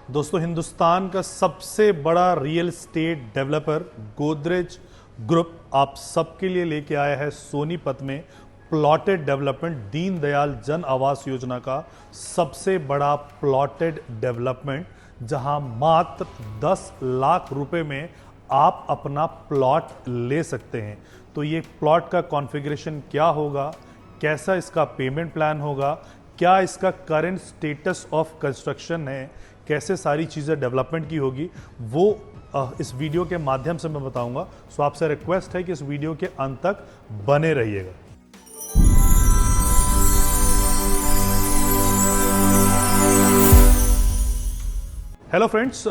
दोस्तों, हिंदुस्तान का सबसे बड़ा real estate developer Godrej group आप सबके लिए लेके आया है सोनीपत में प्लॉटेड डेवलपमेंट। दीनदयाल जन आवास योजना का सबसे बड़ा प्लॉटेड डेवलपमेंट, जहां मात्र 10 लाख रुपए में आप अपना प्लॉट ले सकते हैं। तो ये प्लॉट का कॉन्फ़िगरेशन क्या होगा, कैसा इसका पेमेंट प्लान होगा, क्या इसका करंट स्टेटस ऑफ कंस्ट्रक्शन है, कैसे सारी चीज़ें डेवलपमेंट की होगी, वो इस वीडियो के माध्यम से मैं बताऊंगा। सो आपसे रिक्वेस्ट है कि इस वीडियो के अंत तक बने रहिएगा। Hello friends,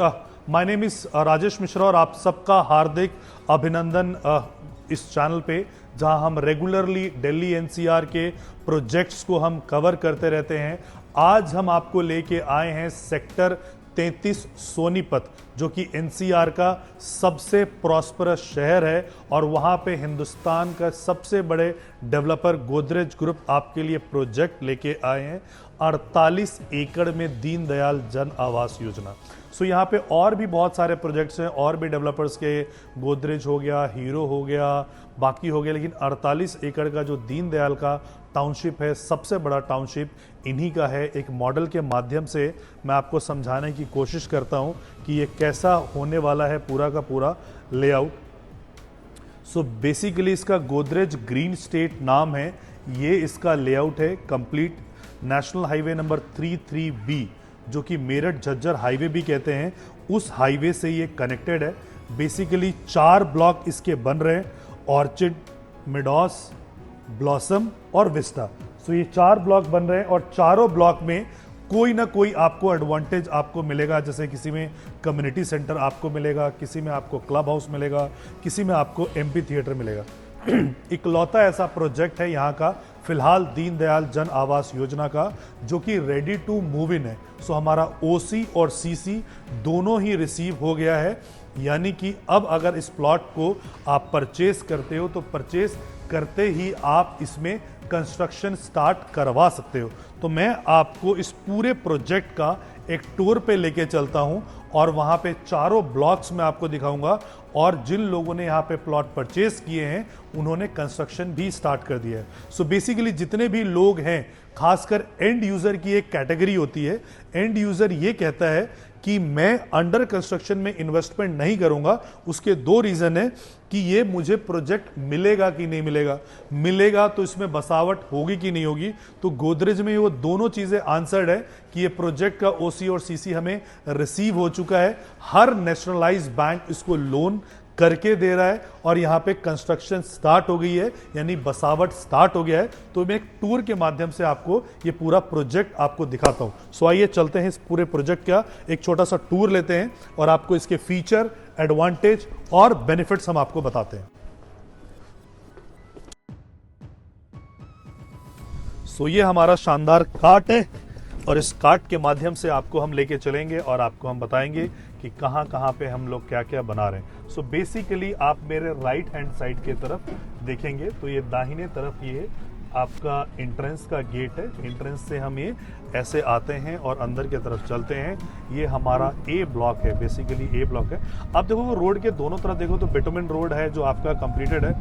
my name is Rajesh Mishra और आप सबका हार्दिक अभिनंदन इस चैनल पे, जहां हम रेगुलरली दिल्ली एनसीआर के प्रोजेक्ट्स को हम कवर करते रहते हैं। आज हम आपको लेके आए हैं सेक्टर 33 सोनीपत, जो कि एनसीआर का सबसे प्रॉस्परस शहर है और वहां पे हिंदुस्तान का सबसे बड़े डेवलपर गोदरेज ग्रुप आपके लिए प्रोजेक्ट लेके आए हैं 48 एकड़ में दीनदयाल जन आवास योजना। सो यहाँ पे और भी बहुत सारे प्रोजेक्ट्स हैं, और भी डेवलपर्स के, गोदरेज हो गया, हीरो हो गया, बाकी हो गया, लेकिन 48 एकड़ का जो दीनदयाल का टाउनशिप है, सबसे बड़ा टाउनशिप इन्हीं का है। एक मॉडल के माध्यम से मैं आपको समझाने की कोशिश करता हूँ कि ये कैसा होने वाला है पूरा का पूरा लेआउट। सो बेसिकली इसका गोदरेज ग्रीन स्टेट नाम है, ये इसका लेआउट है complete. National highway number 33B, जो कि मेरठ झज्जर हाईवे भी कहते हैं, उस हाईवे से ये कनेक्टेड है। बेसिकली 4 ब्लॉक इसके बन रहे हैं, ऑर्चिड, मिडॉस, ब्लॉसम और विस्टा। सो ये 4 ब्लॉक बन रहे हैं और चारों ब्लॉक में कोई ना कोई आपको एडवांटेज आपको मिलेगा। जैसे किसी में कम्युनिटी सेंटर आपको मिलेगा, किसी में आपको क्लब हाउस मिलेगा, किसी में आपको एमपी थिएटर मिलेगा। इकलौता ऐसा प्रोजेक्ट है यहाँ का फिलहाल दीनदयाल जन आवास योजना का, जो कि रेडी टू मूव इन है। सो हमारा ओसी और सीसी दोनों ही रिसीव हो गया है, यानी कि अब अगर इस प्लॉट को आप परचेस करते हो तो परचेस करते ही आप इसमें कंस्ट्रक्शन स्टार्ट करवा सकते हो। तो मैं आपको इस पूरे प्रोजेक्ट का एक टूर पे लेके चलता हूं और वहां पे चारों ब्लॉक्स में आपको दिखाऊंगा, और जिन लोगों ने यहाँ पे प्लॉट परचेस किए हैं उन्होंने कंस्ट्रक्शन भी स्टार्ट कर दिया है। सो बेसिकली जितने भी लोग हैं, खासकर एंड यूजर की एक कैटेगरी होती है। एंड यूजर ये कहता है कि मैं अंडर कंस्ट्रक्शन में इन्वेस्टमेंट नहीं करूंगा। उसके 2 रीजन है कि ये मुझे प्रोजेक्ट मिलेगा कि नहीं मिलेगा, मिलेगा तो इसमें बसावट होगी कि नहीं होगी। तो गोदरेज में वो दोनों चीजें आंसर्ड है कि ये प्रोजेक्ट का ओसी और सीसी हमें रिसीव हो चुका है। हर नेशनलाइज्ड बैंक इसको लोन करके दे रहा है और यहाँ पे कंस्ट्रक्शन स्टार्ट हो गई है, यानी बसावट स्टार्ट हो गया है। तो मैं एक टूर के माध्यम से आपको ये पूरा प्रोजेक्ट आपको दिखाता हूँ। सो आइए चलते हैं इस पूरे प्रोजेक्ट का एक छोटा सा टूर लेते हैं और आपको इसके फीचर, एडवांटेज और बेनिफिट्स हम आपको बताते हैं। सो ये हमारा शानदार कार्ट है और इस कार्ट के माध्यम से आपको हम लेके चलेंगे और आपको हम बताएंगे कि कहाँ कहाँ पे हम लोग क्या क्या बना रहे हैं। सो बेसिकली आप मेरे राइट हैंड साइड की तरफ देखेंगे तो ये दाहिने तरफ ये आपका एंट्रेंस का गेट है। एंट्रेंस से हम ये ऐसे आते हैं और अंदर की तरफ चलते हैं। ये हमारा ए ब्लॉक है, बेसिकली ए ब्लॉक है। आप देखो रोड के दोनों तरफ देखो तो बिटुमेन रोड है जो आपका कंप्लीटेड है,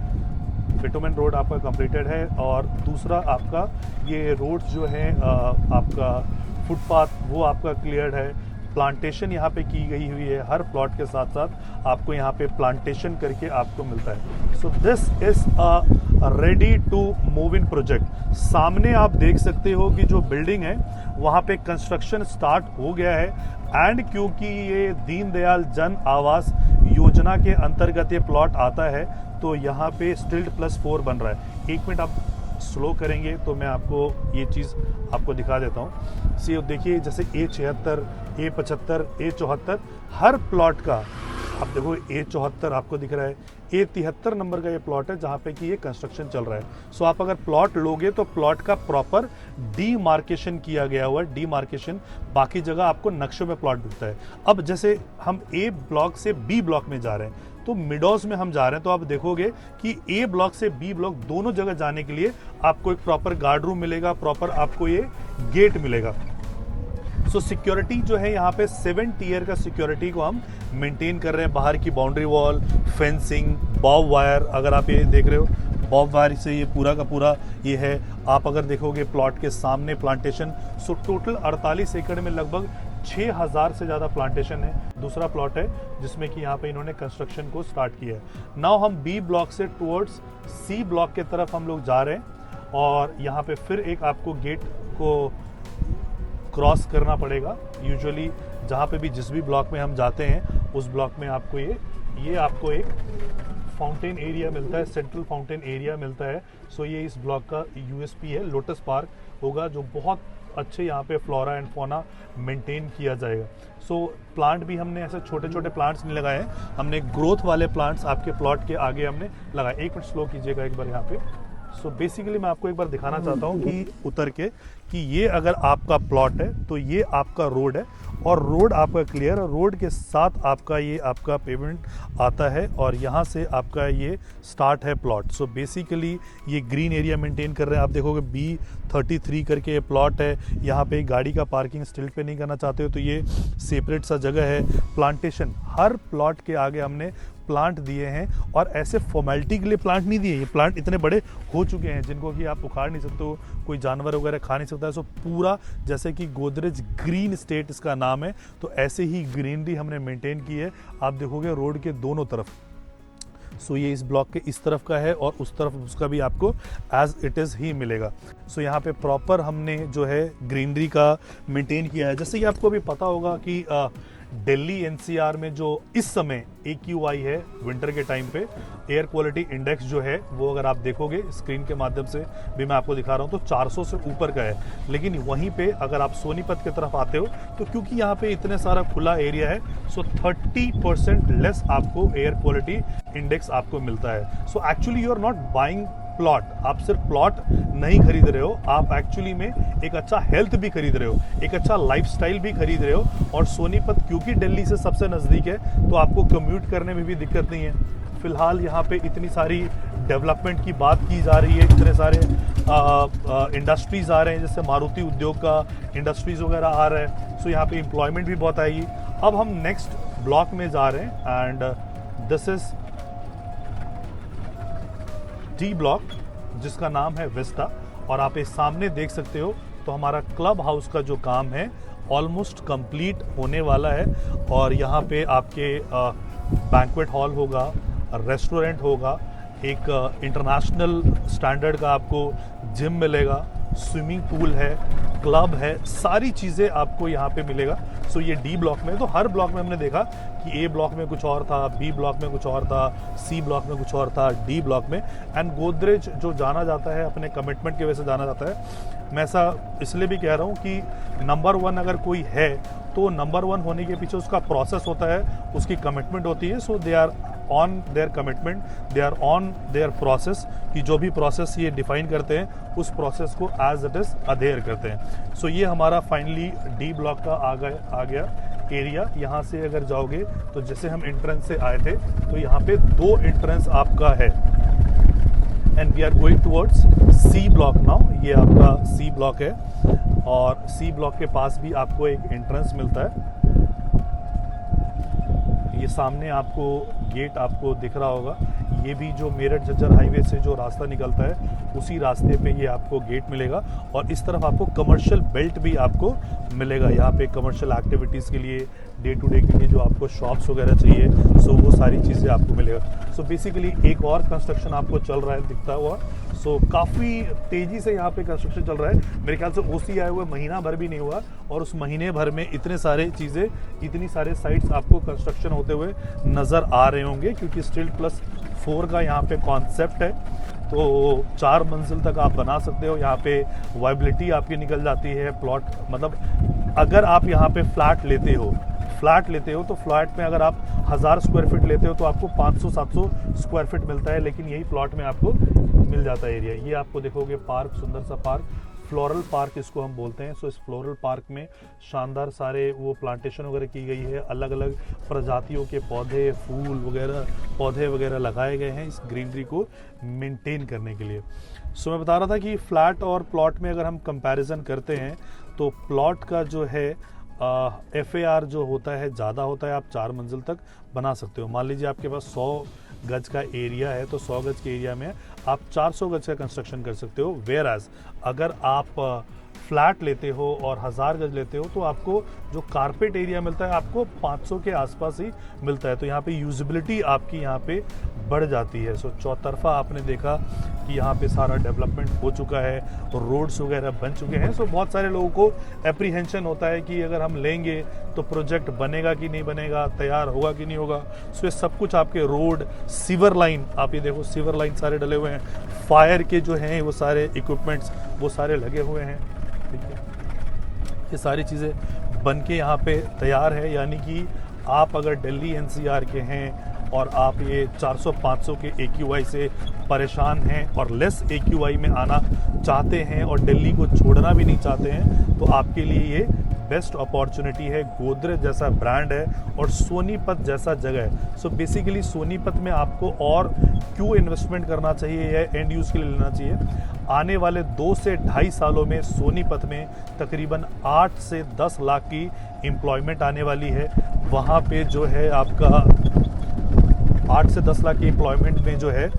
बिटुमेन रोड आपका कंप्लीटेड है। और दूसरा आपका ये रोड जो है आपका फुटपाथ वो आपका क्लियर्ड है। प्लांटेशन यहाँ पे की गई हुई है, हर प्लॉट के साथ साथ आपको यहाँ पे प्लांटेशन करके आपको मिलता है। So this is a ready to move in project. सामने आप देख सकते हो कि जो बिल्डिंग है वहाँ पे कंस्ट्रक्शन स्टार्ट हो गया है। एंड क्योंकि ये दीनदयाल जन आवास योजना के अंतर्गत ये प्लॉट आता है तो यहाँ पे स्टिल्ट +4 बन रहा है। 1 मिनट आप स्लो करेंगे तो मैं आपको ये चीज़ आपको दिखा देता हूँ। सी देखिए, जैसे A76, A75, A74 हर प्लॉट का आप देखो, A74 आपको दिख रहा है, A73 नंबर का ये प्लॉट है जहाँ पे कि ये कंस्ट्रक्शन चल रहा है। सो आप अगर प्लॉट लोगे तो प्लॉट का प्रॉपर डीमार्केशन किया गया हुआ है। डीमार्केशन, बाकी जगह आपको नक्शे में प्लॉट दिखता है। अब जैसे हम A ब्लॉक से B ब्लॉक में जा रहे हैं तो मिडोस में हम जा रहे हैं, तो आप देखोगे कि A ब्लॉक से B ब्लॉक दोनों जगह जाने के लिए आपको एक प्रॉपर गार्ड रूम मिलेगा, प्रॉपर आपको ये गेट मिलेगा। सो सिक्योरिटी जो है यहाँ पे 7 टीयर का सिक्योरिटी को हम मेंटेन कर रहे हैं। बाहर की boundary wall, fencing, Bob wire, अगर आप ये देख रहे हो बॉब वायर से ये पूरा का पूरा ये है। आप अगर देखोगे प्लॉट के सामने प्लांटेशन, सो टोटल 48 एकड़ में लगभग 6000 से ज़्यादा प्लांटेशन है। दूसरा प्लॉट है जिसमें कि यहाँ पे इन्होंने कंस्ट्रक्शन को स्टार्ट किया है। नाउ हम बी ब्लॉक से टुवर्ड्स सी ब्लॉक के तरफ हम लोग जा रहे हैं और यहाँ पे फिर एक आपको गेट को क्रॉस करना पड़ेगा। यूजुअली जहाँ पे भी जिस भी ब्लॉक में हम जाते हैं उस ब्लॉक में आपको ये आपको एक फाउंटेन एरिया मिलता है, सेंट्रल फाउंटेन एरिया मिलता है। सो ये इस ब्लॉक का यूएसपी है। लोटस पार्क होगा जो बहुत अच्छे यहाँ पे फ्लोरा एंड फोना मेंटेन किया जाएगा। सो प्लांट भी हमने ऐसे छोटे छोटे प्लांट्स नहीं लगाए हैं, हमने ग्रोथ वाले प्लांट्स आपके प्लॉट के आगे हमने लगाए। एक मिनट स्लो कीजिएगा एक बार यहाँ पे। सो बेसिकली मैं आपको एक बार दिखाना चाहता हूँ कि उतर के कि ये अगर आपका प्लॉट है तो ये आपका रोड है और रोड आपका क्लियर है। रोड के साथ आपका ये आपका पेमेंट आता है और यहाँ से आपका ये स्टार्ट है प्लॉट। सो बेसिकली ये ग्रीन एरिया मेंटेन कर रहे हैं। आप देखोगे B33 करके ये प्लॉट है। यहाँ पे गाड़ी का पार्किंग स्टिल्ट पे नहीं करना चाहते हो तो ये सेपरेट सा जगह है। प्लांटेशन हर प्लॉट के आगे हमने प्लांट दिए हैं और ऐसे फॉर्मेलिटी के लिए प्लांट नहीं दिए। ये प्लांट इतने बड़े हो चुके हैं जिनको कि आप उखाड़ नहीं सकते हो, कोई जानवर वगैरह खा नहीं सकता है। सो पूरा जैसे कि गोदरेज ग्रीन स्टेट इसका नाम है, तो ऐसे ही ग्रीनरी हमने मेंटेन की है। आप देखोगे रोड के दोनों तरफ। सो ये इस ब्लॉक के इस तरफ का है और उस तरफ उसका भी आपको एज इट इज़ ही मिलेगा। सो यहाँ पे प्रॉपर हमने जो है ग्रीनरी का मेंटेन किया है। जैसे कि आपको भी पता होगा कि दिल्ली एनसीआर में जो इस समय AQI है विंटर के टाइम पे, एयर क्वालिटी इंडेक्स जो है वो अगर आप देखोगे स्क्रीन के माध्यम से भी मैं आपको दिखा रहा हूँ तो 400 से ऊपर का है। लेकिन वहीं पे अगर आप सोनीपत की तरफ आते हो तो क्योंकि यहाँ पे इतने सारा खुला एरिया है, सो 30% लेस आपको एयर क्वालिटी इंडेक्स आपको मिलता है। So actually you are not buying plot, आप सिर्फ प्लॉट नहीं खरीद रहे हो, आप एक्चुअली में एक अच्छा हेल्थ भी खरीद रहे हो, एक अच्छा लाइफस्टाइल भी खरीद रहे हो। और सोनीपत क्योंकि दिल्ली से सबसे नज़दीक है तो आपको कम्यूट करने में भी दिक्कत नहीं है। फिलहाल यहाँ पे इतनी सारी डेवलपमेंट की बात की जा रही है, इतने सारे इंडस्ट्रीज आ रहे हैं, जैसे मारुति उद्योग का इंडस्ट्रीज वगैरह आ रहा है। सो यहाँ पे एम्प्लॉयमेंट भी बहुत आएगी। अब हम नेक्स्ट ब्लॉक में जा रहे हैं and this is D block जिसका नाम है विस्टा। और आप इस सामने देख सकते हो तो हमारा क्लब हाउस का जो काम है ऑलमोस्ट कंप्लीट होने वाला है। और यहाँ पे आपके बैंक्वेट हॉल होगा, रेस्टोरेंट होगा, एक इंटरनेशनल स्टैंडर्ड का आपको जिम मिलेगा, स्विमिंग पूल है, क्लब है, सारी चीज़ें आपको यहाँ पे मिलेगा। सो ये डी ब्लॉक में, तो हर ब्लॉक में हमने देखा कि ए ब्लॉक में कुछ और था, बी ब्लॉक में कुछ और था, सी ब्लॉक में कुछ और था, डी ब्लॉक में। एंड गोदरेज जो जाना जाता है अपने कमिटमेंट की वजह से जाना जाता है। मैं ऐसा इसलिए भी कह रहा हूँ कि नंबर 1 अगर कोई है तो नंबर 1 होने के पीछे उसका प्रोसेस होता है, उसकी कमिटमेंट होती है। So they are on their commitment, they are on their process, कि जो भी प्रोसेस ये डिफाइन करते हैं उस प्रोसेस को एज इट इज अधेयर करते हैं। सो ये हमारा फाइनली डी ब्लॉक का आ गया एरिया। यहाँ से अगर जाओगे तो जैसे हम एंट्रेंस से आए थे तो यहाँ पे 2 एंट्रेंस आपका है and we are going towards C block now. ये आपका सी ब्लॉक है और सी ब्लॉक के पास भी आपको एक एंट्रेंस मिलता है। ये सामने आपको गेट आपको दिख रहा होगा, ये भी जो मेरठ झज्जर हाईवे से जो रास्ता निकलता है उसी रास्ते पे ये आपको गेट मिलेगा। और इस तरफ आपको कमर्शियल बेल्ट भी आपको मिलेगा। यहाँ पे कमर्शियल एक्टिविटीज़ के लिए, डे टू डे के लिए जो आपको शॉप्स वगैरह चाहिए, सो वो सारी चीज़ें आपको मिलेगा। सो बेसिकली एक और कंस्ट्रक्शन आपको चल रहा है दिखता हुआ। सो काफ़ी तेज़ी से यहाँ पे कंस्ट्रक्शन चल रहा है। मेरे ख्याल से OC आए हुए महीना भर भी नहीं हुआ और उस महीने भर में इतने सारे चीज़ें, इतनी सारे साइट्स आपको कंस्ट्रक्शन होते हुए नज़र आ रहे होंगे, क्योंकि Stilt+4 का यहाँ पे कॉन्सेप्ट है। तो 4 मंजिल तक आप बना सकते हो। यहाँ पे वाइबिलिटी आपकी निकल जाती है। प्लॉट मतलब अगर आप यहाँ पे फ्लैट लेते हो तो फ्लैट में अगर आप 1000 स्क्वायर फीट लेते हो तो आपको 500-700 स्क्वायर फीट मिलता है, लेकिन यही प्लॉट में आपको मिल जाता है एरिया। ये आपको देखोगे पार्क, सुंदर सा पार्क, फ्लोरल पार्क इसको हम बोलते हैं। सो इस फ्लोरल पार्क में शानदार सारे वो प्लांटेशन वगैरह की गई है, अलग अलग प्रजातियों के पौधे, फूल वगैरह, पौधे वगैरह लगाए गए हैं इस ग्रीनरी को मेंटेन करने के लिए। सो मैं बता रहा था कि फ्लैट और प्लॉट में अगर हम कंपैरिजन करते हैं तो प्लॉट का जो है FAR जो होता है ज़्यादा होता है, आप 4 मंजिल तक बना सकते हो। मान लीजिए आपके पास 100 गज का एरिया है तो 100 गज के एरिया में आप 400 गज का कंस्ट्रक्शन कर सकते हो। वेयर एज अगर आप फ्लैट लेते हो और 1000 गज लेते हो तो आपको जो कारपेट एरिया मिलता है आपको 500 के आसपास ही मिलता है। तो यहाँ पे यूजिबिलिटी आपकी यहाँ पे बढ़ जाती है। सो चौतरफा आपने देखा कि यहाँ पे सारा डेवलपमेंट हो चुका है, रोड्स वगैरह बन चुके हैं। सो बहुत सारे लोगों को एप्रीहेंशन होता है कि अगर हम लेंगे तो प्रोजेक्ट बनेगा कि नहीं बनेगा, तैयार होगा कि नहीं होगा। सो ये सब कुछ आपके रोड, सीवर लाइन, आप ये देखो सीवर लाइन सारे डले हुए हैं, फायर के जो हैं वो सारे इक्विपमेंट्स वो सारे लगे हुए हैं। ठीक है, ये सारी चीज़ें बन के यहाँ पे तैयार है। यानी कि आप अगर दिल्ली NCR के हैं और आप ये 400-500 के AQI से परेशान हैं और लेस AQI में आना चाहते हैं और दिल्ली को छोड़ना भी नहीं चाहते हैं तो आपके लिए ये बेस्ट अपॉर्चुनिटी है। गोदरेज जैसा ब्रांड है और सोनीपत जैसा जगह है। सो बेसिकली सोनीपत में आपको और क्यों इन्वेस्टमेंट करना चाहिए या एंड यूज़ के लिए लेना चाहिए, आने वाले 2 से ढाई सालों में सोनीपत में तकरीबन 8 से 10 लाख की एम्प्लॉयमेंट आने वाली है। वहाँ पे जो है आपका 8 से 10 लाख की एम्प्लॉयमेंट में जो है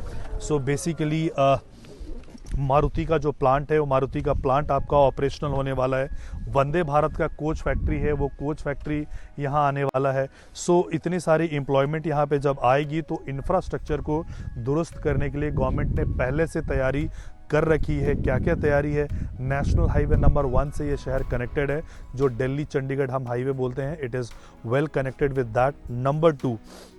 सो बेसिकली मारुति का जो प्लांट है वो मारुति का प्लांट आपका ऑपरेशनल होने वाला है। वंदे भारत का कोच फैक्ट्री है, वो कोच फैक्ट्री यहाँ आने वाला है। सो इतनी सारी एम्प्लॉयमेंट यहाँ पे जब आएगी तो इंफ्रास्ट्रक्चर को दुरुस्त करने के लिए गवर्नमेंट ने पहले से तैयारी कर रखी है। क्या क्या तैयारी है, नेशनल हाईवे नंबर 1 से ये शहर कनेक्टेड है, जो दिल्ली चंडीगढ़ हम हाईवे बोलते हैं। It is well connected with that. Number 2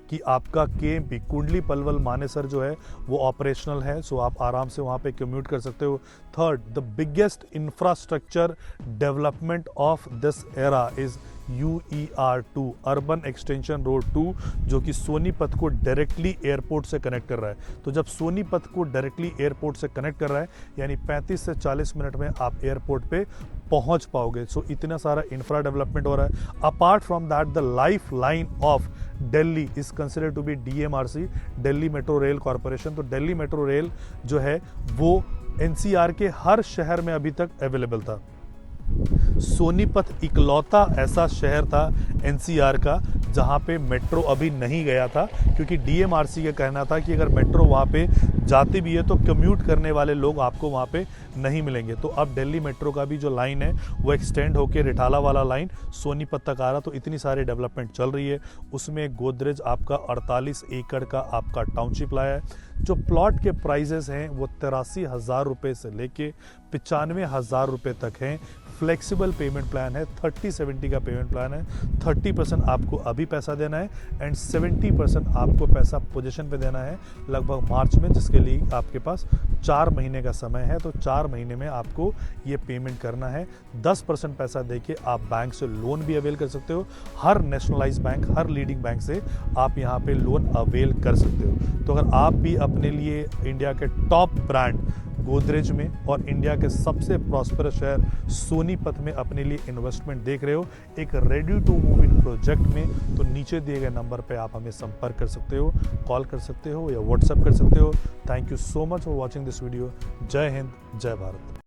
कि आपका KMP कुंडली पलवल मानेसर जो है वो ऑपरेशनल है। सो आप आराम से वहाँ पे कम्यूट कर सकते हो। Third, the biggest infrastructure development of this era is UER2 urban extension road 2, जो कि सोनीपत को डायरेक्टली एयरपोर्ट से कनेक्ट कर रहा है। तो जब सोनीपत को डायरेक्टली एयरपोर्ट से कनेक्ट कर रहा है यानी 35 से 40 मिनट में आप एयरपोर्ट पे पहुंच पाओगे। सो इतना सारा इंफ्रा डेवलपमेंट हो रहा है। Apart from that the life line of Delhi is considered to be DMRC, Delhi metro rail corporation. तो दिल्ली मेट्रो रेल जो है वो NCR के हर शहर में अभी तक अवेलेबल था। सोनीपत इकलौता ऐसा शहर था NCR का जहां पे मेट्रो अभी नहीं गया था, क्योंकि DMRC का कहना था कि अगर मेट्रो वहां पे जाती भी है तो कम्यूट करने वाले लोग आपको वहां पे नहीं मिलेंगे। तो अब दिल्ली मेट्रो का भी जो लाइन है वो एक्सटेंड होकर रिठाला वाला लाइन सोनीपत तक आ रहा। तो इतनी सारी डेवलपमेंट चल रही है। उसमें गोदरेज आपका 48 एकड़ का आपका टाउनशिप लाया है। जो प्लॉट के प्राइजेस हैं वो 83,000 रुपये से लेके 95,000 रुपये तक हैं। फ्लेक्सिबल पेमेंट प्लान है, 30-70 का पेमेंट प्लान है। 30% आपको अभी पैसा देना है एंड 70% आपको पैसा पोजीशन पे देना है लगभग मार्च में, जिसके लिए आपके पास 4 महीने का समय है। तो 4 महीने में आपको ये पेमेंट करना है। 10% पैसा देके आप बैंक से लोन भी अवेल कर सकते हो। हर नेशनलाइज बैंक, हर लीडिंग बैंक से आप यहाँ पे लोन अवेल कर सकते हो। तो अगर आप भी अपने लिए इंडिया के टॉप ब्रांड गोदरेज में और इंडिया के सबसे प्रॉस्परस शहर सोनीपत में अपने लिए इन्वेस्टमेंट देख रहे हो एक ready to move in project में, तो नीचे दिए गए नंबर पे आप हमें संपर्क कर सकते हो, कॉल कर सकते हो या व्हाट्सएप कर सकते हो। Thank you so much for watching this video. जय हिंद, जय भारत।